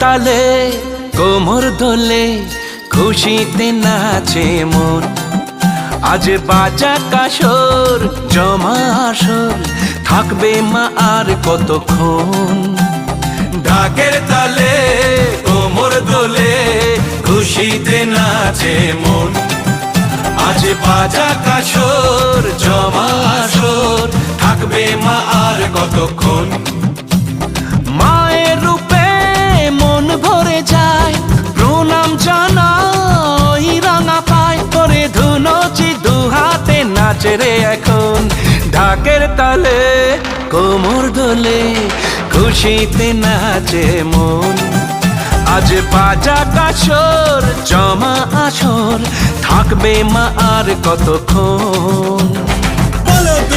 তালে কোমর দোলে খুশিতে নাচে মন। আজ বাজা কাসর জমা আসর থাকবে মা আর কতক্ষণ। ঢাকের তালে কোমর দোলে খুশিতে নাচে মন। আজ বাজা কাসর জমা আসর থাকবে মা আর কতক্ষণ। মায়ের রূপে মন ভরে যায় প্রণাম জানাই রাঙা পায় করে ধুনচি দুহাতে নাচে রে এখন। ঢাকের তালে কোমর দোলে খুশিতে নাচে মন। আজ বাজা কাসর জমা আসর থাকবে মা আর কতক্ষণ।